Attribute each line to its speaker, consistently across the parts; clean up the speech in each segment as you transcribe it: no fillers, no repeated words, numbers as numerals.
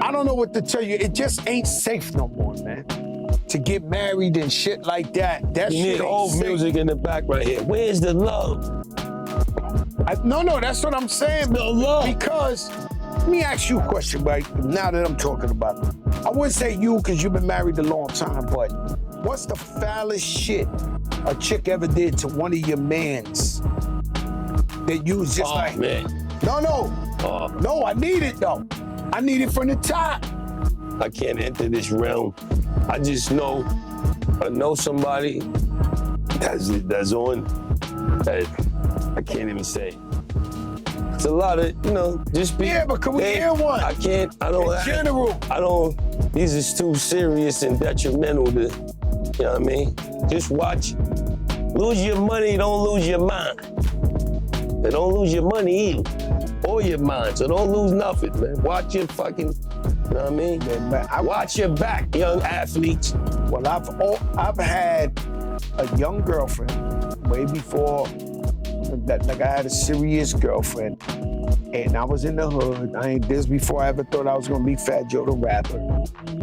Speaker 1: I don't know what to tell you. It just ain't safe no more, man. To get married and shit like that. That
Speaker 2: You
Speaker 1: shit
Speaker 2: need old
Speaker 1: ain't safe.
Speaker 2: music in the back right here. Where's the love?
Speaker 1: No, that's what I'm saying.
Speaker 2: No love.
Speaker 1: Because, let me ask you a question, right? Now that I'm talking about it. I wouldn't say you because you've been married a long time, but what's the foulest shit a chick ever did to one of your mans that you was just like,
Speaker 2: man.
Speaker 1: No, I need it though. I need it from the top.
Speaker 2: I can't enter this realm. I just know, I know somebody that's on that I can't even say. It's a lot of, just be.
Speaker 1: Yeah, but can we hear one?
Speaker 2: I can't, I don't.
Speaker 1: In general.
Speaker 2: I don't, these is too serious and detrimental to, you know what I mean? Just watch. Lose your money, don't lose your mind. And don't lose your money either. Or your mind, so don't lose nothing, man. Watch your fucking, you know what I mean?
Speaker 1: Man,
Speaker 2: watch your back, young athletes.
Speaker 1: Well, I've had a young girlfriend way before that. Like I had a serious girlfriend, and I was in the hood. This before I ever thought I was gonna be Fat Joe the rapper.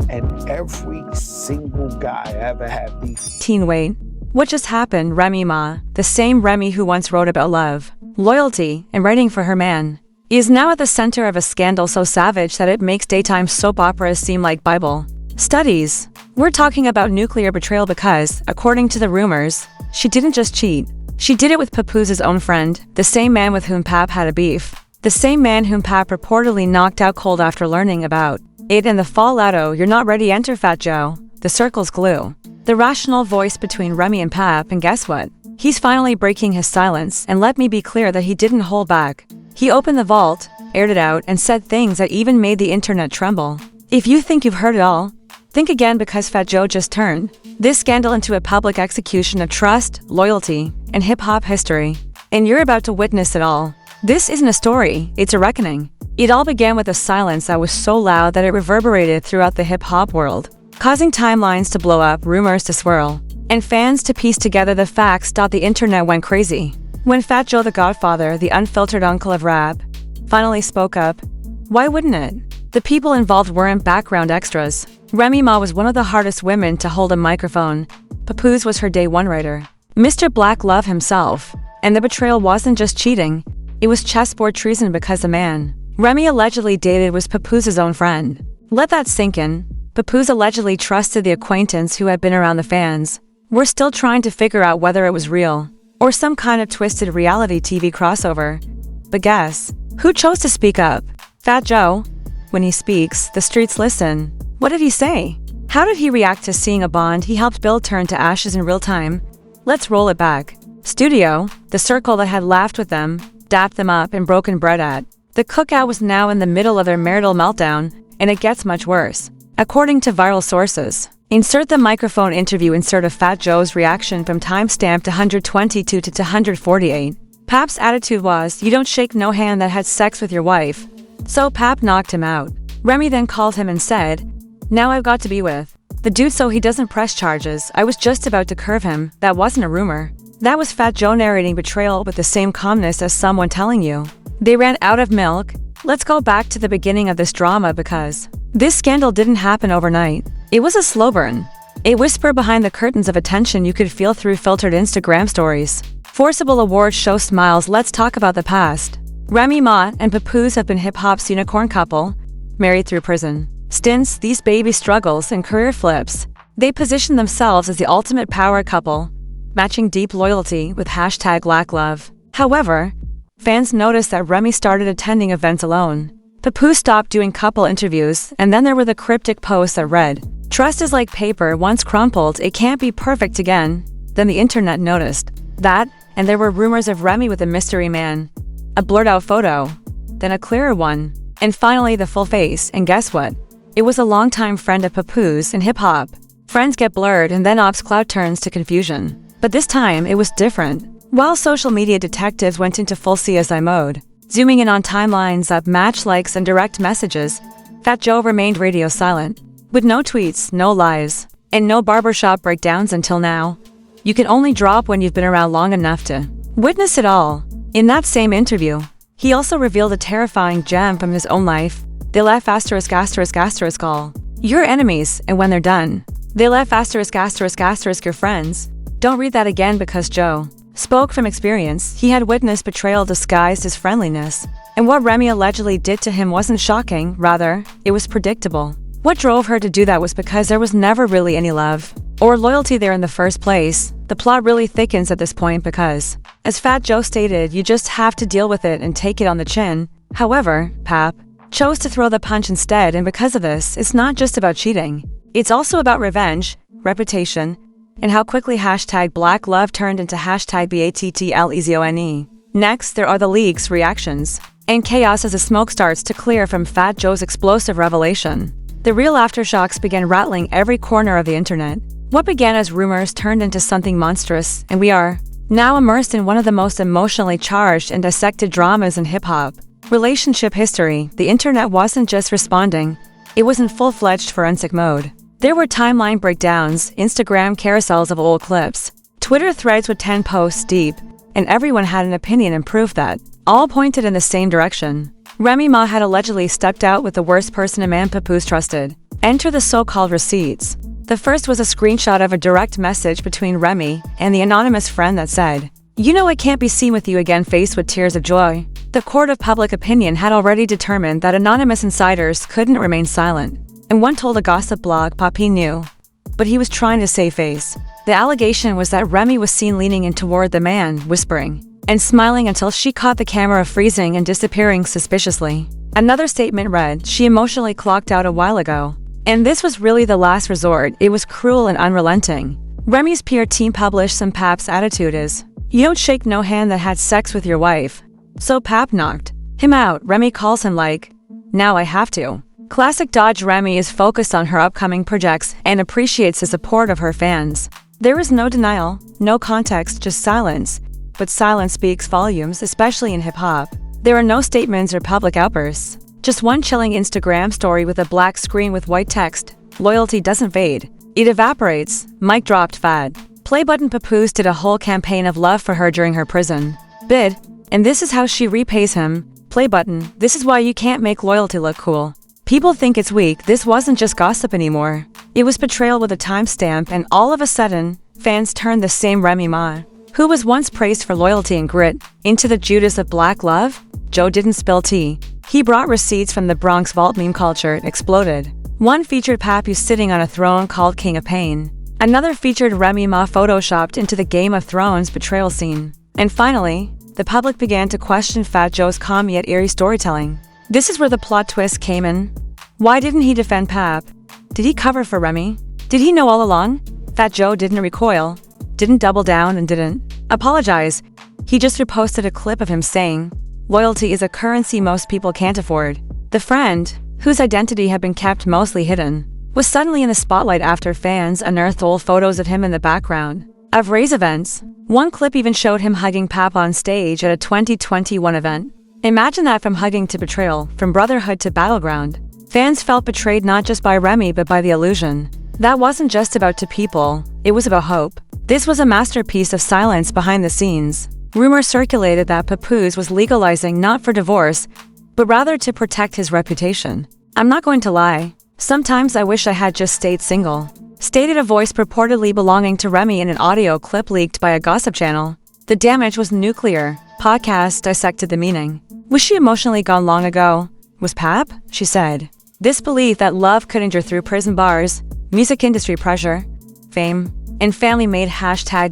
Speaker 1: And every single guy I ever had beef.
Speaker 3: Teen Wait. What just happened, Remy Ma, the same Remy who once wrote about love, loyalty, and writing for her man, is now at the center of a scandal so savage that it makes daytime soap operas seem like Bible studies. We're talking about nuclear betrayal because, according to the rumors, she didn't just cheat. She did it with Papoose's own friend, the same man with whom Pap had a beef, the same man whom Pap reportedly knocked out cold after learning about it in the fallout. You're not ready, enter Fat Joe. The circle's glue. The rational voice between Remy and Pap, and guess what? He's finally breaking his silence, and let me be clear that he didn't hold back. He opened the vault, aired it out, and said things that even made the internet tremble. If you think you've heard it all, think again, because Fat Joe just turned this scandal into a public execution of trust, loyalty, and hip-hop history. And you're about to witness it all. This isn't a story, it's a reckoning. It all began with a silence that was so loud that it reverberated throughout the hip-hop world, causing timelines to blow up, rumors to swirl, and fans to piece together the facts. The internet went crazy when Fat Joe the Godfather, the unfiltered uncle of rap, finally spoke up. Why wouldn't it? The people involved weren't background extras. Remy Ma was one of the hardest women to hold a microphone. Papoose was her day one writer, Mr. Black Love himself. And the betrayal wasn't just cheating, it was chessboard treason because the man Remy allegedly dated was Papoose's own friend. Let that sink in. Papoose allegedly trusted the acquaintance who had been around the fans. We're still trying to figure out whether it was real or some kind of twisted reality TV crossover. But guess who chose to speak up? Fat Joe. When he speaks, the streets listen. What did he say? How did he react to seeing a bond he helped build turn to ashes in real time? Let's roll it back. Studio, the circle that had laughed with them, dapped them up, and broken bread at. The cookout was now in the middle of their marital meltdown, and it gets much worse. According to viral sources, insert the microphone interview insert of Fat Joe's reaction from timestamp 122 to 148. Pap's attitude was, "You don't shake no hand that had sex with your wife." So Pap knocked him out. Remy then called him and said, "Now I've got to be with the dude so he doesn't press charges. I was just about to curve him. That wasn't a rumor." That was Fat Joe narrating betrayal with the same calmness as someone telling you they ran out of milk. Let's go back to the beginning of this drama because this scandal didn't happen overnight. It was a slow burn. A whisper behind the curtains of attention you could feel through filtered Instagram stories. Forcible award show smiles. Let's talk about the past. Remy Ma and Papoose have been hip-hop's unicorn couple, married through prison stints, these baby struggles, and career flips. They position themselves as the ultimate power couple, matching deep loyalty with #LackLove. However, fans noticed that Remy started attending events alone. Papoose stopped doing couple interviews, and then there were the cryptic posts that read, "Trust is like paper, once crumpled, it can't be perfect again." Then the internet noticed that, and there were rumors of Remy with a mystery man. A blurred out photo, then a clearer one, and finally the full face. And guess what? It was a longtime friend of Papoose in hip-hop. Friends get blurred and then ops cloud turns to confusion. But this time, it was different. While social media detectives went into full CSI mode, zooming in on timelines, up match likes, and direct messages, Fat Joe remained radio silent. With no tweets, no lies, and no barbershop breakdowns until now. You can only drop when you've been around long enough to witness it all. In that same interview, he also revealed a terrifying gem from his own life. they laugh all. Your enemies, and when they're done, they laugh your friends. Don't read that again because Joe spoke from experience. He had witnessed betrayal disguised as friendliness. And what Remy allegedly did to him wasn't shocking, rather, it was predictable. What drove her to do that was because there was never really any love or loyalty there in the first place. The plot really thickens at this point because, as Fat Joe stated, you just have to deal with it and take it on the chin. However, Pap chose to throw the punch instead, and because of this, it's not just about cheating. It's also about revenge, reputation, and how quickly #Black Love turned into #BATTLEZONE. Next, there are the league's reactions and chaos as the smoke starts to clear from Fat Joe's explosive revelation. The real aftershocks began rattling every corner of the internet. What began as rumors turned into something monstrous, and we are now immersed in one of the most emotionally charged and dissected dramas in hip-hop relationship history. The internet wasn't just responding, it was in full-fledged forensic mode. There were timeline breakdowns, Instagram carousels of old clips, Twitter threads with 10 posts deep, and everyone had an opinion and proof that all pointed in the same direction. Remy Ma had allegedly stepped out with the worst person a man Papoose trusted. Enter the so-called receipts. The first was a screenshot of a direct message between Remy and the anonymous friend that said, "You know I can't be seen with you again," faced with tears of joy. The court of public opinion had already determined that anonymous insiders couldn't remain silent, and one told a gossip blog Papi knew, but he was trying to save face. The allegation was that Remy was seen leaning in toward the man, whispering and smiling until she caught the camera freezing and disappearing suspiciously. Another statement read, "She emotionally clocked out a while ago." And this was really the last resort. It was cruel and unrelenting. Remy's PR team published some Pap's attitude is, "You don't shake no hand that had sex with your wife." So Pap knocked him out. Remy calls him like, "Now I have to." Classic Dodge. Remy is focused on her upcoming projects and appreciates the support of her fans. There is no denial, no context, just silence. But silence speaks volumes, especially in hip-hop. There are no statements or public outbursts. Just one chilling Instagram story with a black screen with white text. Loyalty doesn't fade. It evaporates. Mic dropped. Fad. Play button. Papoose did a whole campaign of love for her during her prison bid, and this is how she repays him. Play button. This is why you can't make loyalty look cool. People think it's weak. This wasn't just gossip anymore. It was betrayal with a timestamp, and all of a sudden, fans turned the same Remy Ma, who was once praised for loyalty and grit, into the Judas of Black Love. Joe didn't spill tea. He brought receipts from the Bronx vault. Meme culture exploded. One featured Papoose sitting on a throne called King of Pain. Another featured Remy Ma photoshopped into the Game of Thrones betrayal scene. And finally, the public began to question Fat Joe's calm yet eerie storytelling. This is where the plot twist came in. Why didn't he defend Pap? Did he cover for Remy? Did he know all along? Fat Joe didn't recoil, didn't double down, and didn't apologize. He just reposted a clip of him saying, "Loyalty is a currency most people can't afford." The friend, whose identity had been kept mostly hidden, was suddenly in the spotlight after fans unearthed old photos of him in the background of Ray's events. One clip even showed him hugging Pap on stage at a 2021 event. Imagine that, from hugging to betrayal, from brotherhood to battleground. Fans felt betrayed not just by Remy but by the illusion. That wasn't just about two people, it was about hope. This was a masterpiece of silence behind the scenes. Rumors circulated that Papoose was legalizing not for divorce, but rather to protect his reputation. "I'm not going to lie. Sometimes I wish I had just stayed single," stated a voice purportedly belonging to Remy in an audio clip leaked by a gossip channel. The damage was nuclear. Podcast dissected the meaning. Was she emotionally gone long ago? Was Pap? She said. This belief that love could endure through prison bars, music industry pressure, fame, and family made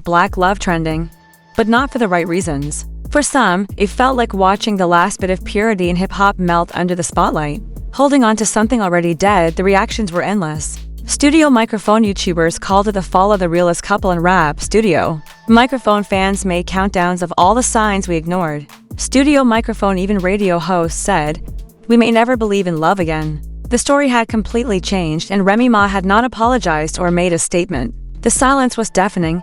Speaker 3: #Black Love trending, but not for the right reasons. For some, it felt like watching the last bit of purity in hip-hop melt under the spotlight. Holding on to something already dead, the reactions were endless. Studio microphone YouTubers called it the fall of the realest couple in rap. Studio microphone fans made countdowns of all the signs we ignored. Studio microphone even radio hosts said, "We may never believe in love again." The story had completely changed, and Remy Ma had not apologized or made a statement. The silence was deafening,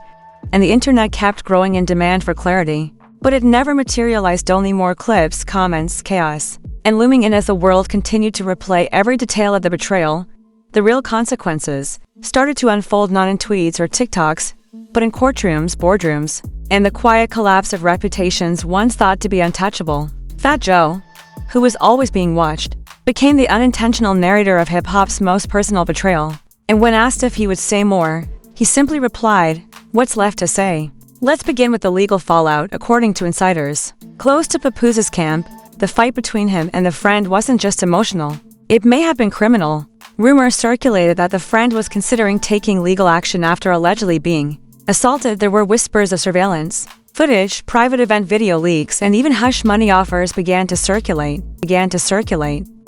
Speaker 3: and the internet kept growing in demand for clarity. But it never materialized. Only more clips, comments, chaos, and looming in as the world continued to replay every detail of the betrayal. The real consequences started to unfold not in tweets or TikToks, but in courtrooms, boardrooms, and the quiet collapse of reputations once thought to be untouchable. Fat Joe, who was always being watched, became the unintentional narrator of hip-hop's most personal betrayal. And when asked if he would say more, he simply replied, "What's left to say?" Let's begin with the legal fallout, according to insiders. Close to Papoose's camp, the fight between him and the friend wasn't just emotional. It may have been criminal. Rumors circulated that the friend was considering taking legal action after allegedly being assaulted. There were whispers of surveillance footage, private event video leaks, and even hush money offers began to circulate.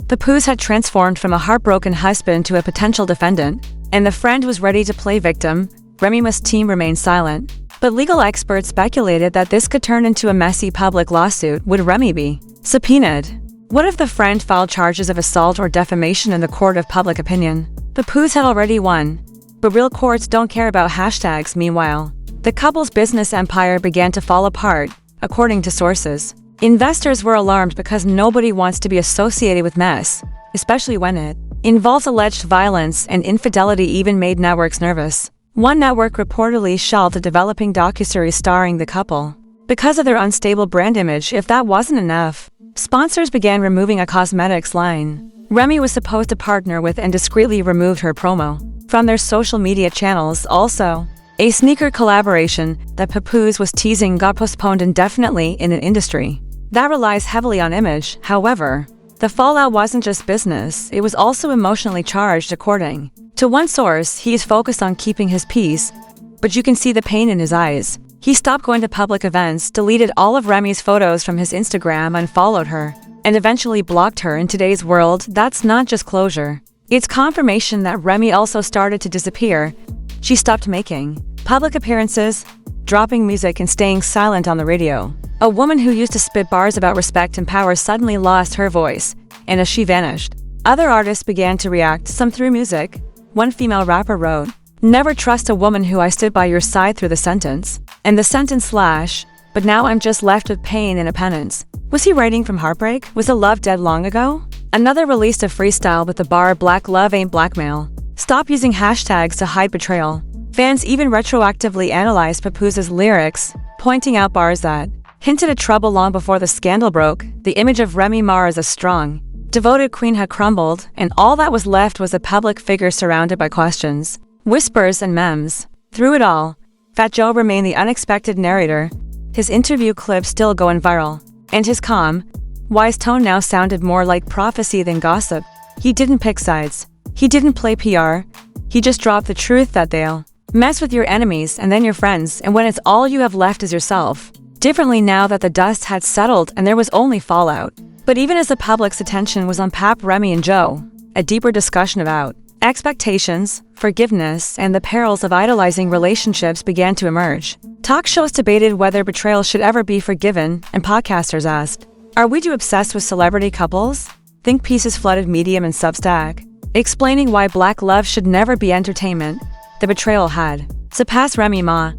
Speaker 3: Papoose had transformed from a heartbroken husband to a potential defendant, and the friend was ready to play victim. Remy Ma's team remained silent, but legal experts speculated that this could turn into a messy public lawsuit. Would Remy be subpoenaed? What if the friend filed charges of assault or defamation in the court of public opinion? Papoose had already won, but real courts don't care about hashtags. Meanwhile, the couple's business empire began to fall apart, according to sources. Investors were alarmed because nobody wants to be associated with mess, especially when it involves alleged violence and infidelity. Even made networks nervous. One network reportedly shelved a developing docuseries starring the couple because of their unstable brand image. If that wasn't enough, sponsors began removing a cosmetics line Remy was supposed to partner with and discreetly removed her promo from their social media channels. Also, a sneaker collaboration that Papoose was teasing got postponed indefinitely in an industry that relies heavily on image. However, the fallout wasn't just business, it was also emotionally charged. According to one source, he is focused on keeping his peace, but you can see the pain in his eyes. He stopped going to public events, deleted all of Remy's photos from his Instagram, unfollowed her, and eventually blocked her. In today's world, that's not just closure. It's confirmation that Remy also started to disappear. She stopped making public appearances, dropping music, and staying silent on the radio. A woman who used to spit bars about respect and power suddenly lost her voice, and as she vanished, other artists began to react, some through music. One female rapper wrote, "Never trust a woman who I stood by your side through the sentence." And the sentence slash, "But now I'm just left with pain and a penance." Was he writing from heartbreak? Was the love dead long ago? Another released a freestyle with the bar, "Black love ain't blackmail. Stop using hashtags to hide betrayal." Fans even retroactively analyzed Papoose's lyrics, pointing out bars that hinted at trouble long before the scandal broke. The image of Remy Ma as a strong, devoted queen had crumbled, and all that was left was a public figure surrounded by questions, whispers, and memes. Through it all, Fat Joe remained the unexpected narrator. His interview clips still going viral, and his calm, wise tone now sounded more like prophecy than gossip. He didn't pick sides. He didn't play PR. He just dropped the truth that they'll mess with your enemies and then your friends, and when it's all you have left is yourself. Differently now that the dust had settled and there was only fallout. But even as the public's attention was on Pap, Remy, and Joe, a deeper discussion about expectations, forgiveness, and the perils of idolizing relationships began to emerge. Talk shows debated whether betrayal should ever be forgiven, and podcasters asked, "Are we too obsessed with celebrity couples?" Think pieces flooded Medium and Substack, explaining why black love should never be entertainment. The betrayal had surpassed Remy Ma,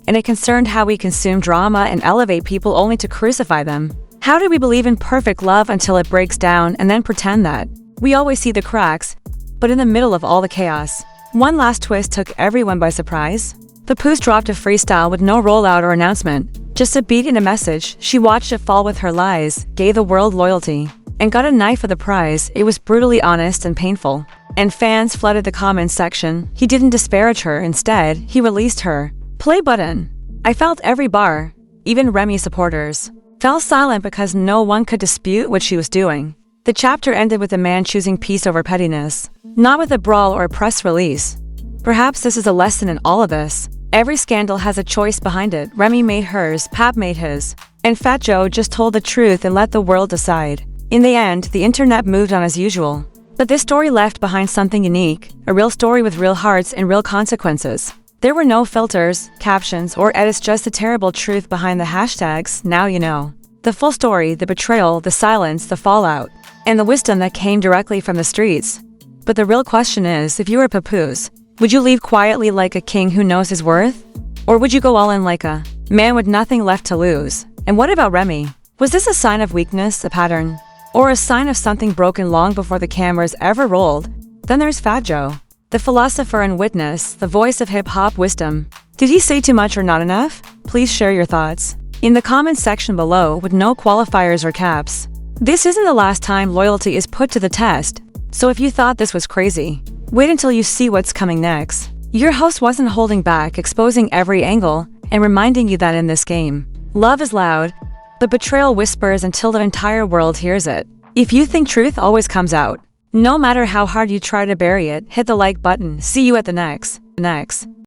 Speaker 3: and it concerned how we consume drama and elevate people only to crucify them. How do we believe in perfect love until it breaks down and then pretend that we always see the cracks, but in the middle of all the chaos? One last twist took everyone by surprise. Papoose dropped a freestyle with no rollout or announcement, just a beat and a message. She watched it fall with her lies, gave the world loyalty, and got a knife for the prize. It was brutally honest and painful, and fans flooded the comments section. He didn't disparage her, instead, he released her play button. I felt every bar. Even Remy supporters fell silent because no one could dispute what she was doing. The chapter ended with a man choosing peace over pettiness, not with a brawl or a press release. Perhaps this is a lesson in all of this. Every scandal has a choice behind it. Remy made hers, Pap made his, and Fat Joe just told the truth and let the world decide. In the end, the internet moved on as usual. But this story left behind something unique, a real story with real hearts and real consequences. There were no filters, captions, or edits, just the terrible truth behind the hashtags. Now you know. The full story, the betrayal, the silence, the fallout, and the wisdom that came directly from the streets. But the real question is, if you were Papoose, would you leave quietly like a king who knows his worth? Or would you go all in like a man with nothing left to lose? And what about Remy? Was this a sign of weakness, a pattern, or a sign of something broken long before the cameras ever rolled? Then there's Fat Joe, the philosopher and witness, the voice of hip-hop wisdom. Did he say too much or not enough? Please share your thoughts in the comments section below with no qualifiers or caps. This isn't the last time loyalty is put to the test, so if you thought this was crazy, wait until you see what's coming next. Your host wasn't holding back, exposing every angle and reminding you that in this game, love is loud, but betrayal whispers until the entire world hears it. If you think truth always comes out, no matter how hard you try to bury it, hit the like button. See you at the next.